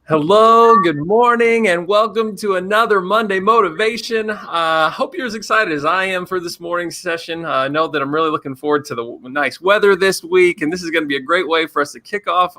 Hello, good morning, and welcome to another Monday Motivation. Hope you're as excited as I am for this morning's session. I know that I'm really looking forward to the nice weather this week, and this is going to be a great way for us to kick off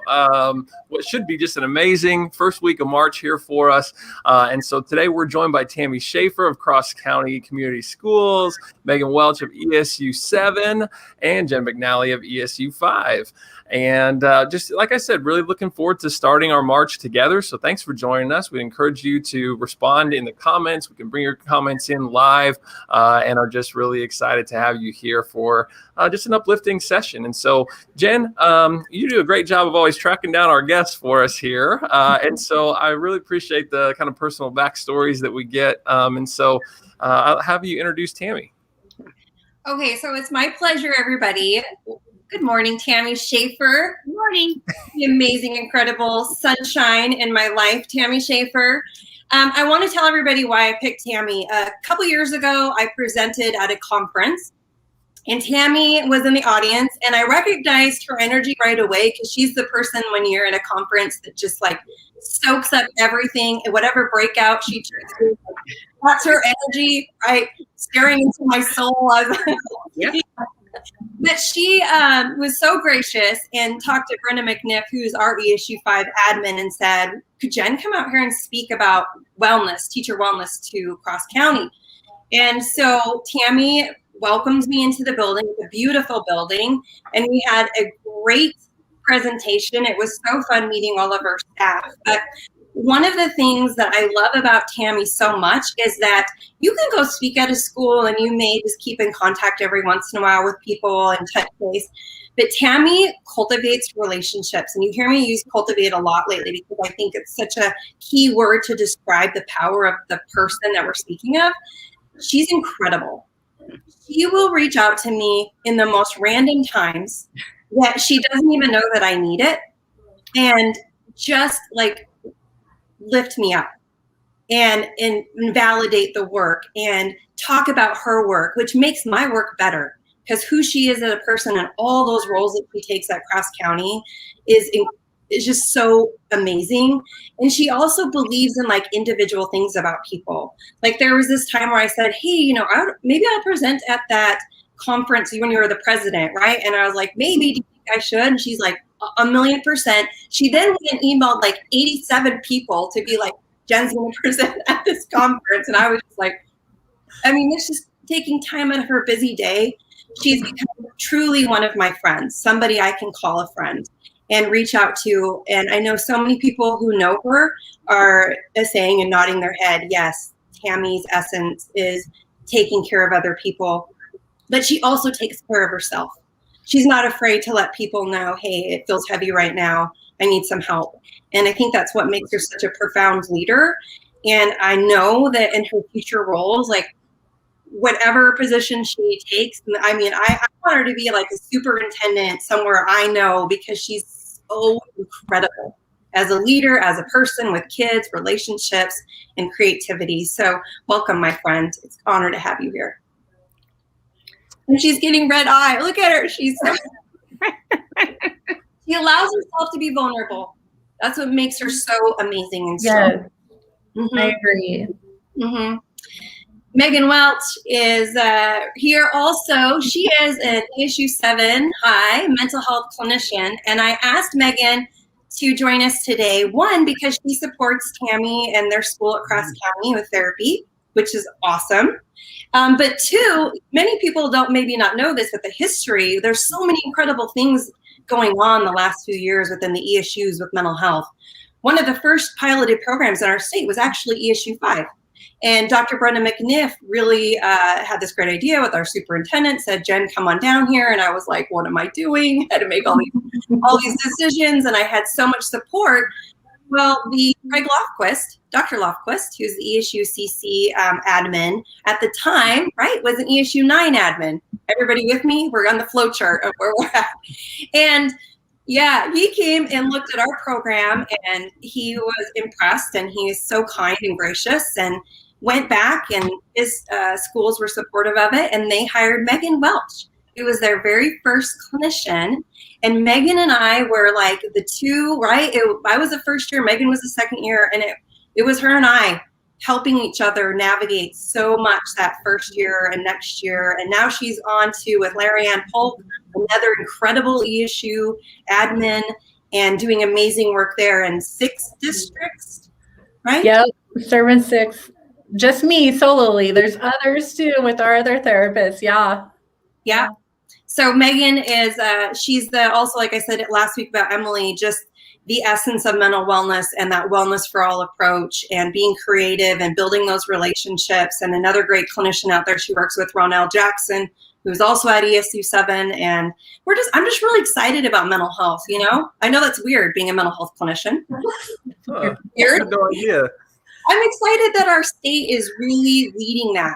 what should be just an amazing first week of March here for us. And so today we're joined by Tammy Schaefer of Cross County Community Schools, Megan Welch of ESU 7, and Jen McNally of ESU 5. And just like I said, really looking forward to starting our March together. So thanks for joining us. We encourage you to respond in the comments. We can bring your comments in live and are just really excited to have you here for just an uplifting session. And so, Jen, you do a great job of always tracking down our guests for us here. And so I really appreciate the kind of personal backstories that we get. And so I'll have you introduce Tammy. Okay, so it's my pleasure, everybody. Good morning, Tammy Schaefer. Good morning. The amazing, incredible sunshine in my life, Tammy Schaefer. I want to tell everybody why I picked Tammy. A couple years ago, I presented at a conference, and Tammy was in the audience, and I recognized her energy right away because she's the person when you're in a conference that just like soaks up everything, and whatever breakout she chooses, that's her energy, right? Staring into my soul. Yep. But she was so gracious and talked to Brenda McNiff, who's our ESU 5 admin, and said, could Jen come out here and speak about wellness, teacher wellness to Cross County? And so Tammy welcomed me into the building, a beautiful building, and we had a great presentation. It was so fun meeting all of our staff. But one of the things that I love about Tammy so much is that you can go speak at a school and you may just keep in contact every once in a while with people and touch base. But Tammy cultivates relationships. And you hear me use cultivate a lot lately because I think it's such a key word to describe the power of the person that we're speaking of. She's incredible. She will reach out to me in the most random times that she doesn't even know that I need it. And just like lift me up and validate the work and talk about her work, which makes my work better because who she is as a person and all those roles that she takes at Cross County is just so amazing. And she also believes in like individual things about people. Like there was this time where I said, hey, maybe I'll present at that conference when you were the president, right? And I was like, maybe, do you think I should? And she's like, 1,000,000%. She then went and emailed like 87 people to be like, Jen's going to present at this conference. And I was just like, it's just taking time out of her busy day. She's become truly one of my friends, somebody I can call a friend and reach out to. And I know so many people who know her are saying and nodding their head, yes, Tammy's essence is taking care of other people, but she also takes care of herself. She's not afraid to let people know, hey, it feels heavy right now. I need some help. And I think that's what makes her such a profound leader. And I know that in her future roles, like whatever position she takes, I want her to be like a superintendent somewhere I know because she's so incredible as a leader, as a person with kids, relationships, and creativity. So welcome, my friend. It's an honor to have you here. And she's getting red eye. Look at her. She's so she allows herself to be vulnerable. That's what makes her so amazing and strong. Yes, I agree. Mm-hmm. Megan Welch is here also. She is an ESU 7 mental health clinician. And I asked Megan to join us today, one, because she supports Tammy and their school at Cross County with therapy, which is awesome. But two, many people don't maybe not know this, but the history, there's so many incredible things going on the last few years within the ESUs with mental health. One of the first piloted programs in our state was actually ESU 5. And Dr. Brenda McNiff really had this great idea with our superintendent, said, Jen, come on down here. And I was like, what am I doing? I had to make all these decisions. And I had so much support. Well, Dr. Lofquist, who's the ESU CC admin at the time, right, was an ESU 9 admin. Everybody with me? We're on the flow chart of where we're at. And yeah, he came and looked at our program and he was impressed and he is so kind and gracious and went back and his schools were supportive of it and they hired Megan Welch He was their very first clinician. And Megan and I were like the two, right? I was the first year, Megan was the second year, and it was her and I helping each other navigate so much that first year and next year. And now she's on to with Larry Ann Polk, another incredible ESU admin, and doing amazing work there in 6 districts, right? Yep, serving 6. Just me solely. There's others too with our other therapists. Yeah. Yeah. So Megan is, she's also, like I said last week about Emily, just the essence of mental wellness and that wellness for all approach and being creative and building those relationships. And another great clinician out there, she works with Ronell Jackson, who's also at ESU 7. And I'm just really excited about mental health. I know that's weird being a mental health clinician. I had no idea. I'm excited that our state is really leading that.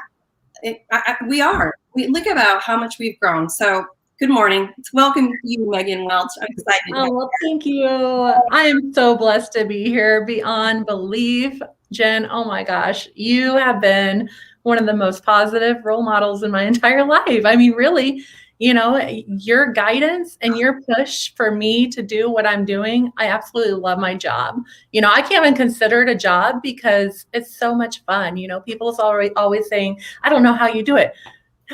We are. Look about how much we've grown. So good morning. Welcome you, Megan Welch. I'm excited. Oh, well, thank you. I am so blessed to be here beyond belief. Jen, oh my gosh, you have been one of the most positive role models in my entire life. I mean, really, your guidance and your push for me to do what I'm doing, I absolutely love my job. I can't even consider it a job because it's so much fun. People's always saying, I don't know how you do it.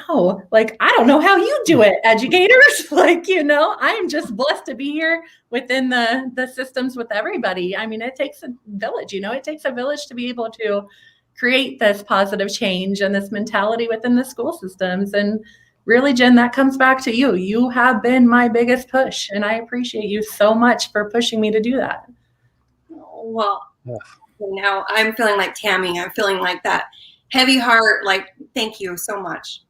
No, I don't know how you do it, educators. I am just blessed to be here within the systems with everybody. I mean, it takes a village, it takes a village to be able to create this positive change and this mentality within the school systems. And really, Jen, that comes back to you. You have been my biggest push, and I appreciate you so much for pushing me to do that. Well, now I'm feeling like Tammy. I'm feeling like that heavy heart. Thank you so much.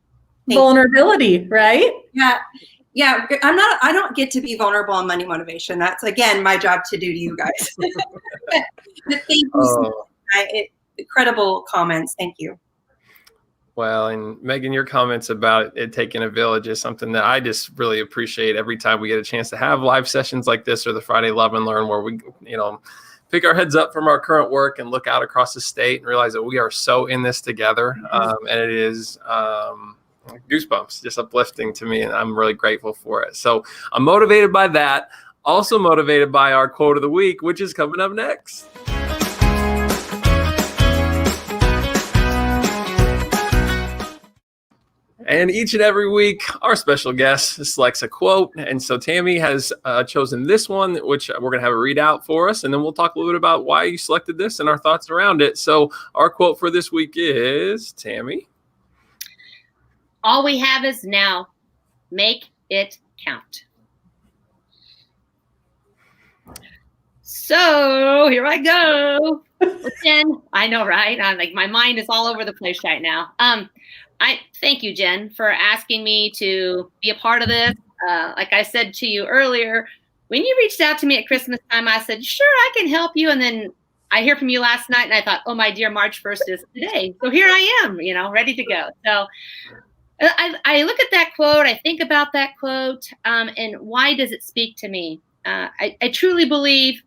Vulnerability, right? Yeah. I don't get to be vulnerable on Monday Motivation. That's, again, my job to do to you guys. But thank you so much. Incredible comments. Thank you. Well, and Megan, your comments about it taking a village is something that I just really appreciate every time we get a chance to have live sessions like this or the Friday Love and Learn, where we, pick our heads up from our current work and look out across the state and realize that we are so in this together. And it is goosebumps, just uplifting to me. And I'm really grateful for it. So I'm motivated by that. Also motivated by our quote of the week, which is coming up next. And each and every week, our special guest selects a quote. And so Tammy has chosen this one, which we're going to have a readout for us. And then we'll talk a little bit about why you selected this and our thoughts around it. So our quote for this week is, Tammy. All we have is now. Make it count. So here I go. Jen, I know, right? I'm my mind is all over the place right now. I thank you, Jen, for asking me to be a part of this. Like I said to you earlier, when you reached out to me at Christmas time, I said, sure, I can help you. And then I hear from you last night and I thought, oh, my dear, March 1st is today. So here I am, ready to go. So I look at that quote, I think about that quote, and why does it speak to me? I truly believe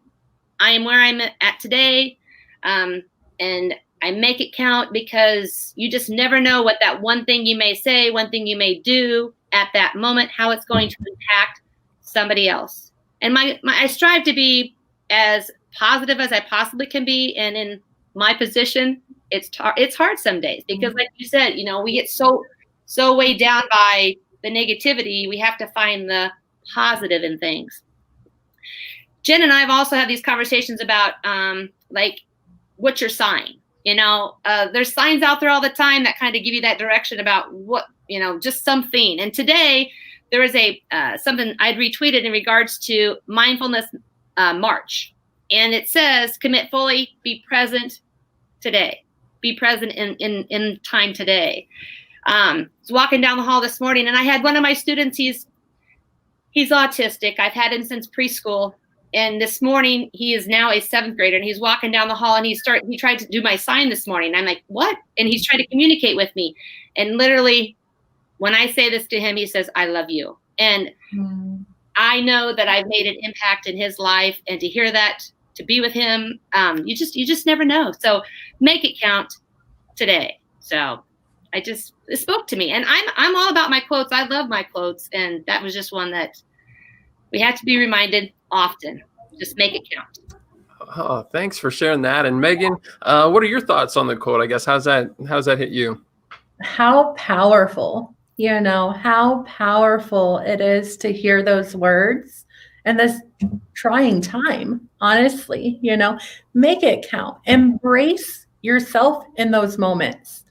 I am where I'm at today, and I make it count because you just never know what that one thing you may say, one thing you may do at that moment, how it's going to impact somebody else. And I strive to be as positive as I possibly can be. And in my position, it's hard some days because, like you said, we get so weighed down by the negativity. We have to find the positive in things. Jen and I have also had these conversations about what's your sign? There's signs out there all the time that kind of give you that direction about what, just something. And today there was something I'd retweeted in regards to mindfulness March. And it says, commit fully, be present today. Be present in time today. I was walking down the hall this morning and I had one of my students, he's autistic. I've had him since preschool. And this morning, he is now a 7th grader, and he's walking down the hall, and he tried to do my sign this morning. I'm like, what? And he's trying to communicate with me. And literally, when I say this to him, he says, I love you. And I know that I've made an impact in his life, and to hear that, to be with him, you just never know. So make it count today. So it spoke to me. And I'm all about my quotes. I love my quotes. And that was just one that we have to be reminded often. Just make it count. Oh, thanks for sharing that. And Megan, what are your thoughts on the quote? I guess how's that hit you? How powerful, how powerful it is to hear those words and this trying time, honestly, make it count. Embrace yourself in those moments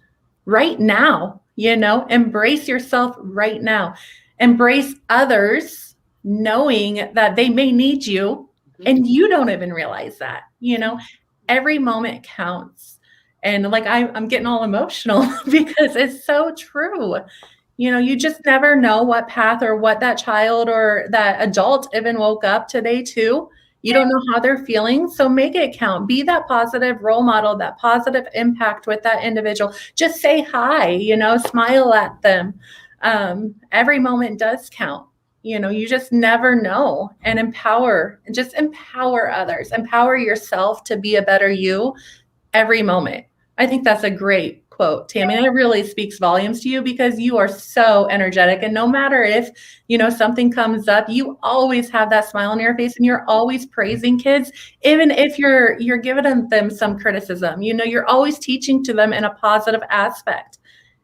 right now, embrace yourself right now. Embrace others knowing that they may need you and you don't even realize that, every moment counts. And like, I'm getting all emotional because it's so true. You just never know what path or what that child or that adult even woke up today to. You don't know how they're feeling. So make it count. Be that positive role model, that positive impact with that individual. Just say hi, smile at them. Every moment does count. You just never know. And empower others. Empower yourself to be a better you every moment. I think that's a great quote, Tammy. And it really speaks volumes to you because you are so energetic. And no matter if, something comes up, you always have that smile on your face and you're always praising kids, even if you're giving them some criticism. You're always teaching to them in a positive aspect.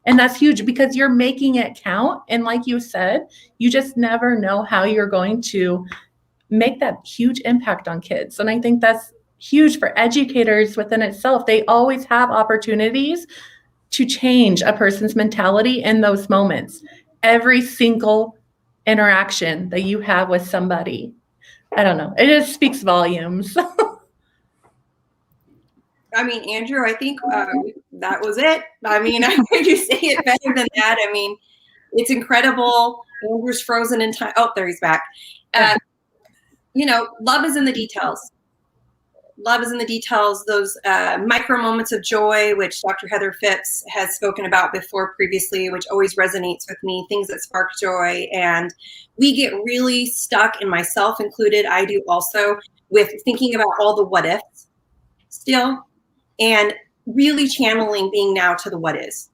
And that's huge because you're making it count. And like you said, you just never know how you're going to make that huge impact on kids. And I think that's huge for educators within itself. They always have opportunities to change a person's mentality in those moments. Every single interaction that you have with somebody, I don't know, it just speaks volumes. I mean, Andrew, I think that was it. I mean, I heard you say it better than that. I mean, it's incredible. Andrew's frozen in time. Oh, there he's back. Love is in the details. Love is in the details, those micro moments of joy, which Dr. Heather Phipps has spoken about before previously, which always resonates with me, things that spark joy. And we get really stuck, and myself included, I do also, with thinking about all the what ifs still, and really channeling being now to the what is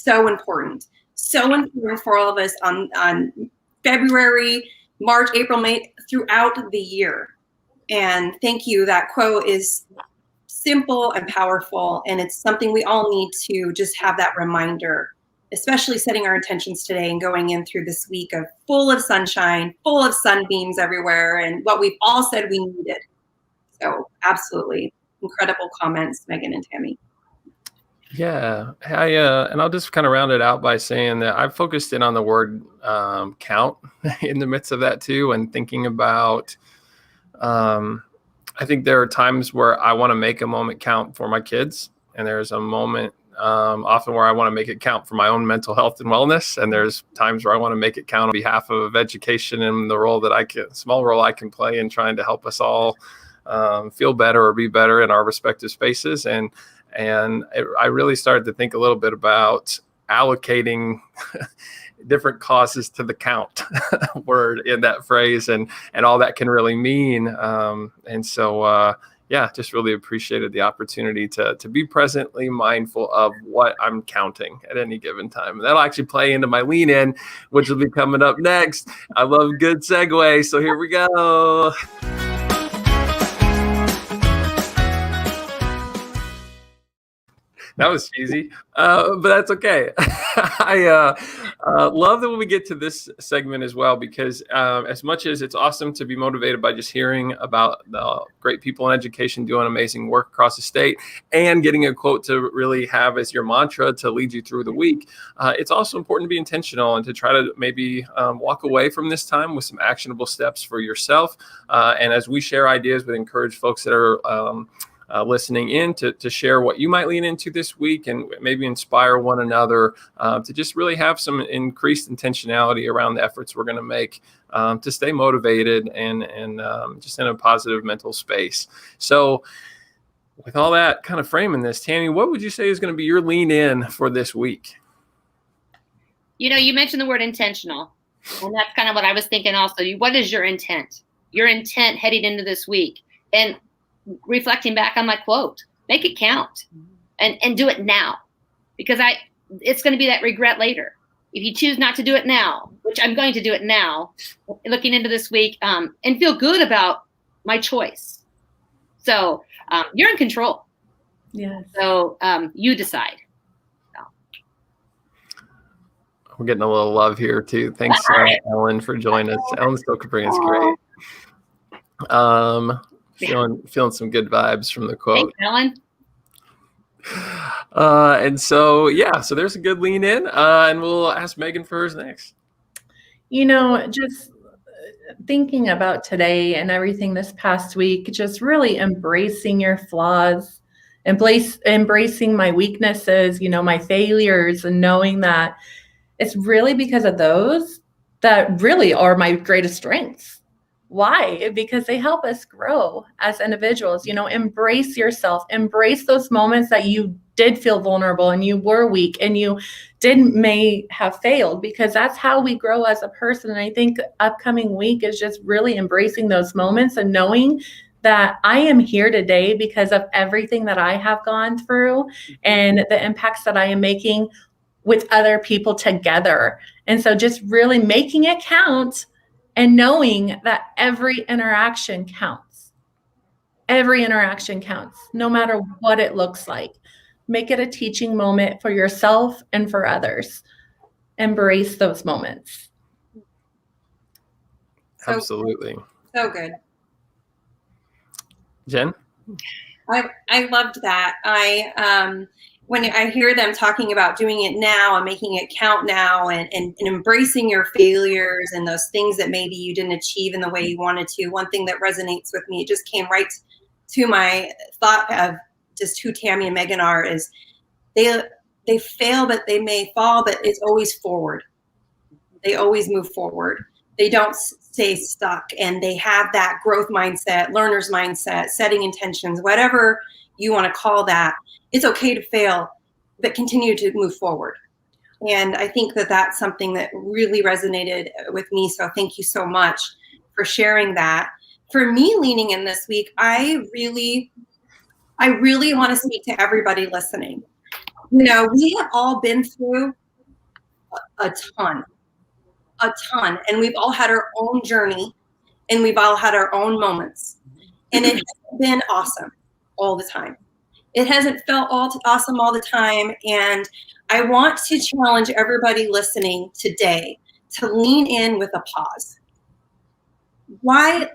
so important. So important for all of us on February, March, April, May, throughout the year. And thank you. That quote is simple and powerful, and it's something we all need to just have that reminder, especially setting our intentions today and going in through this week of full of sunshine, full of sunbeams everywhere, and what we've all said we needed. So absolutely incredible comments, Megan and Tammy. Yeah, and I'll just kind of round it out by saying that I've focused in on the word count in the midst of that too, and thinking about I think there are times where I want to make a moment count for my kids, and there's a moment often where I want to make it count for my own mental health and wellness, and there's times where I want to make it count on behalf of education and the role that small role I can play in trying to help us all feel better or be better in our respective spaces. And I really started to think a little bit about allocating different causes to the count word in that phrase and all that can really mean. And so, just really appreciated the opportunity to be presently mindful of what I'm counting at any given time. And that'll actually play into my lean in, which will be coming up next. I love good segue. So here we go. That was cheesy, but that's okay. I love that when we get to this segment as well, because as much as it's awesome to be motivated by just hearing about the great people in education doing amazing work across the state and getting a quote to really have as your mantra to lead you through the week, it's also important to be intentional and to try to maybe walk away from this time with some actionable steps for yourself. And as we share ideas, we encourage folks that are listening in to share what you might lean into this week and maybe inspire one another to just really have some increased intentionality around the efforts we're going to make to stay motivated and just in a positive mental space. So with all that kind of framing this, Tammy, what would you say is going to be your lean in for this week? You mentioned the word intentional, and that's kind of what I was thinking also. What is your intent? Your intent heading into this week. And reflecting back on my quote, make it count and do it now. Because it's going to be that regret later. If you choose not to do it now, which I'm going to do it now, looking into this week, and feel good about my choice. So you're in control. Yes. So you decide. We're getting a little love here too. Thanks, Ellen, for joining us. Ellen's still bringing us great. Feeling some good vibes from the quote. Thanks, Ellen. And so there's a good lean in, and we'll ask Megan for hers next. Just thinking about today and everything this past week, just really embracing your flaws, embracing my weaknesses, my failures, and knowing that it's really because of those that really are my greatest strengths. Why? Because they help us grow as individuals. Embrace yourself, embrace those moments that you did feel vulnerable and you were weak and you may have failed, because that's how we grow as a person. And I think upcoming week is just really embracing those moments and knowing that I am here today because of everything that I have gone through and the impacts that I am making with other people together. And so just really making it count and knowing that every interaction counts. Every interaction counts, no matter what it looks like. Make it a teaching moment for yourself and for others. Embrace those moments. Absolutely. So good. Jen? I loved that. When I hear them talking about doing it now and making it count now and embracing your failures and those things that maybe you didn't achieve in the way you wanted to, one thing that resonates with me, it just came right to my thought of just who Tammy and Megan are, is they fail, but they may fall, but it's always forward. They always move forward. They don't stay stuck, and they have that growth mindset, learner's mindset, setting intentions, whatever you want to call that. It's okay to fail, but continue to move forward. And I think that that's something that really resonated with me. So thank you so much for sharing that. For me, leaning in this week, I really want to speak to everybody listening. We have all been through a ton, and we've all had our own journey, and we've all had our own moments. And it hasn't been awesome all the time. It hasn't felt awesome all the time. And I want to challenge everybody listening today to lean in with a pause. Why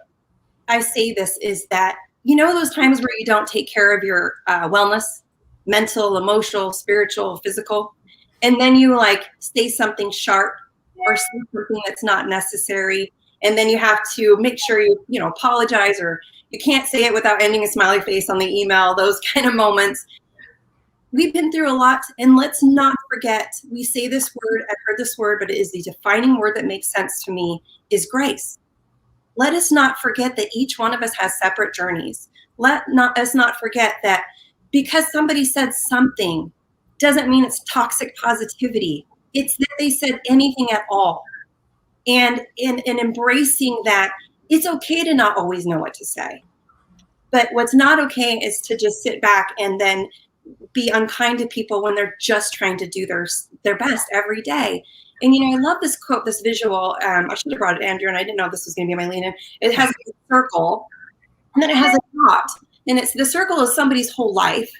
I say this is that, those times where you don't take care of your wellness, mental, emotional, spiritual, physical, and then you say something sharp or say something that's not necessary. And then you have to make sure you apologize, or you can't say it without ending a smiley face on the email, those kind of moments. We've been through a lot, and let's not forget, we say this word, I've heard this word, but it is the defining word that makes sense to me, is grace. Let us not forget that each one of us has separate journeys. Let us not forget that because somebody said something doesn't mean it's toxic positivity. It's that they said anything at all. And in embracing that, it's okay to not always know what to say. But what's not okay is to just sit back and then be unkind to people when they're just trying to do their best every day. And, I love this quote, this visual. I should have brought it, Andrew, and I didn't know this was going to be my lean-in. It has a circle, and then it has a dot. And the circle is somebody's whole life.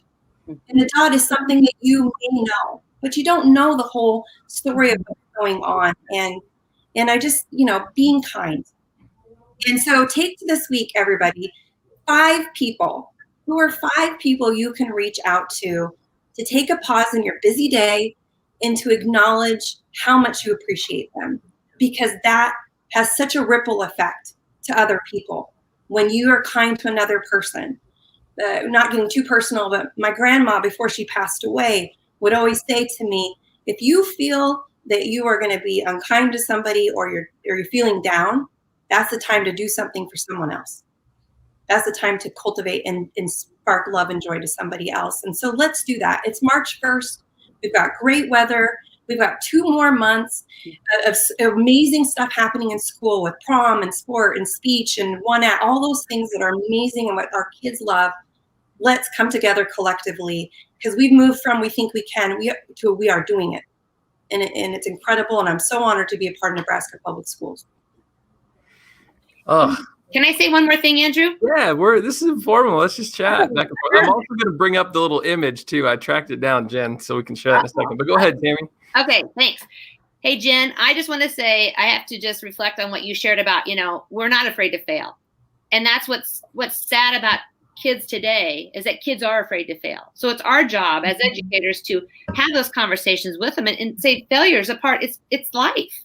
And the dot is something that you may know, but you don't know the whole story of what's going on. And I just, being kind. And so take this week, everybody, 5 people. Who are 5 people you can reach out to take a pause in your busy day and to acknowledge how much you appreciate them, because that has such a ripple effect to other people. When you are kind to another person, not getting too personal, but my grandma, before she passed away, would always say to me, if you feel that you are going to be unkind to somebody or you're feeling down, that's the time to do something for someone else. That's the time to cultivate and spark love and joy to somebody else. And so let's do that. It's March 1st. We've got great weather. We've got 2 more months of amazing stuff happening in school with prom and sport and speech and all those things that are amazing and what our kids love. let's come together collectively, because we've moved from we think we can to we are doing it. And it's incredible. And I'm so honored to be a part of Nebraska Public Schools. Oh, Can I say one more thing, Andrew? yeah, this is informal. Let's just chat back and forth. I'm also going to bring up the little image too. I tracked it down, Jen, so we can share it in a second. But go ahead, Tammy. Okay, thanks. Hey, Jen, I just want to say I have to just reflect on what you shared about, we're not afraid to fail. And that's what's sad about kids today, is that kids are afraid to fail. So it's our job as educators to have those conversations with them and say failure is a part, it's life.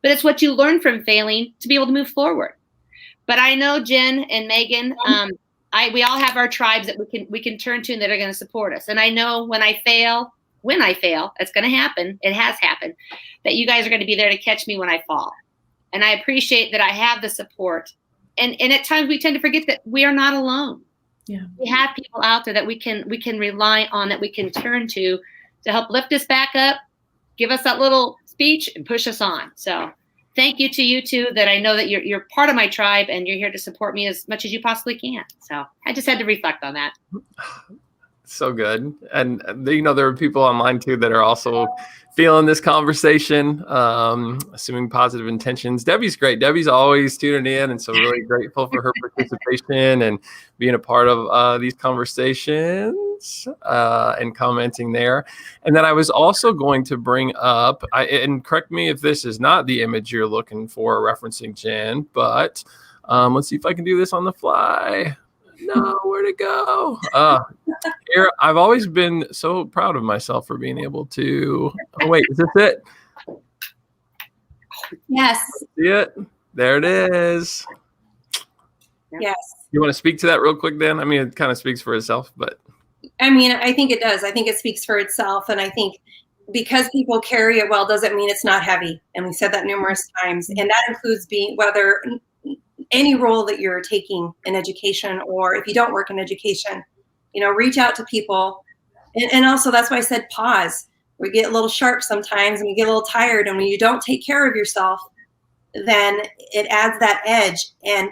But it's what you learn from failing to be able to move forward. But I know Jen and Megan, we all have our tribes that we can turn to and that are going to support us. And I know when I fail, it's going to happen. It has happened, that you guys are going to be there to catch me when I fall. And I appreciate that I have the support. And at times we tend to forget that we are not alone. Yeah. We have people out there that we can rely on, that we can turn to help lift us back up, give us that little speech and push us on. So thank you to you two, that I know that you're part of my tribe and you're here to support me as much as you possibly can. So I just had to reflect on that. So good. And there are people online too that are also feeling this conversation, assuming positive intentions. Debbie's great. Debbie's always tuning in, and so really grateful for her participation and being a part of these conversations and commenting there. And then I was also going to bring up, and correct me if this is not the image you're looking for referencing, Jen, but let's see if I can do this on the fly. No, where'd it go? Here, I've always been so proud of myself for being able to. Oh wait, is this it? Yes. See it? There it is. Yes. You want to speak to that real quick, Dan? I mean, it kind of speaks for itself, but. I mean, I think it does. I think it speaks for itself. And I think because people carry it well doesn't mean it's not heavy. And we said that numerous times. And that includes whether any role that you're taking in education, or if you don't work in education, reach out to people. And also, that's why I said pause. We get a little sharp sometimes and we get a little tired. And when you don't take care of yourself, then it adds that edge. And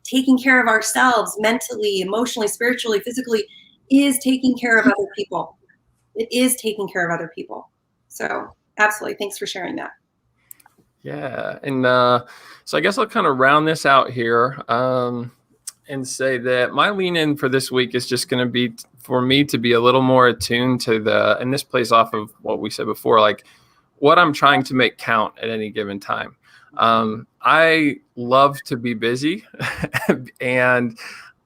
taking care of ourselves mentally, emotionally, spiritually, physically is taking care of other people. It is taking care of other people. So absolutely. Thanks for sharing that. Yeah. And so I guess I'll kind of round this out here and say that my lean in for this week is just going to be for me to be a little more attuned to and this plays off of what we said before, like what I'm trying to make count at any given time. I love to be busy and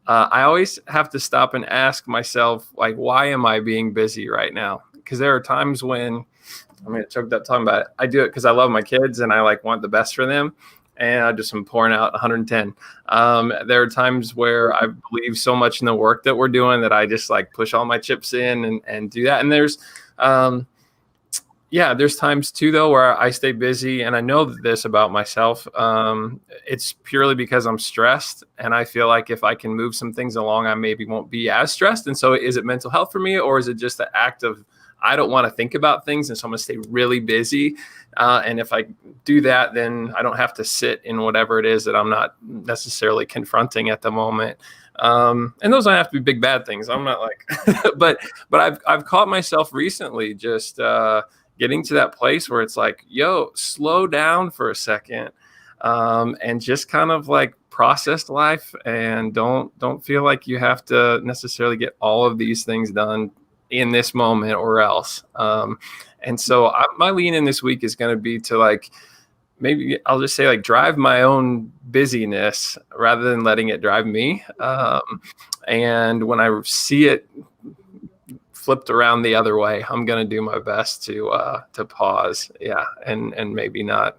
I always have to stop and ask myself, like, why am I being busy right now? Because there are times when I'm going to choke that talking about it. I do it because I love my kids and I want the best for them. And I just am pouring out 110. There are times where I believe so much in the work that we're doing that I just push all my chips in and do that. And there's times too, though, where I stay busy and I know this about myself. It's purely because I'm stressed and I feel like if I can move some things along, I maybe won't be as stressed. And so is it mental health for me, or is it just the act of I don't want to think about things, and so I'm going to stay really busy. And if I do that, then I don't have to sit in whatever it is that I'm not necessarily confronting at the moment. And those don't have to be big, bad things. I'm not but I've caught myself recently just getting to that place where it's yo, slow down for a second and just kind of process life and don't feel like you have to necessarily get all of these things done in this moment or else. And so my lean in this week is going to be to maybe I'll just say drive my own busyness rather than letting it drive me. And when I see it flipped around the other way, I'm going to do my best to pause. Yeah. And maybe not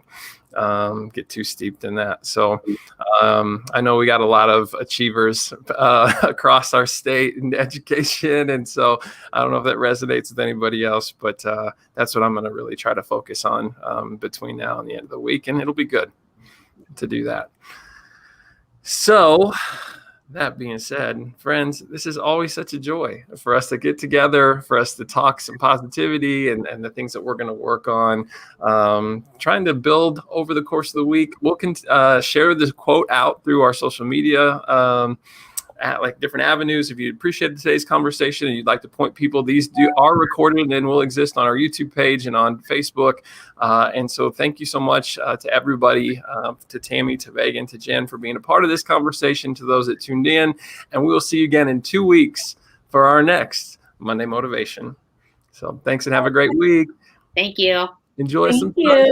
get too steeped in that. So I know we got a lot of achievers across our state in education. And so I don't know if that resonates with anybody else, but that's what I'm going to really try to focus on between now and the end of the week. And it'll be good to do that. So that being said, friends, this is always such a joy for us to get together, for us to talk some positivity and the things that we're going to work on, trying to build over the course of the week. We'll share this quote out through our social media like different avenues. If you appreciated today's conversation and you'd like to point people, these are recorded and will exist on our YouTube page and on Facebook. And so thank you so much to everybody, to Tammy, to Megan, to Jen for being a part of this conversation, to those that tuned in. And we will see you again in 2 weeks for our next Monday Motivation. So thanks and have a great week. Thank you. Enjoy some Thank you.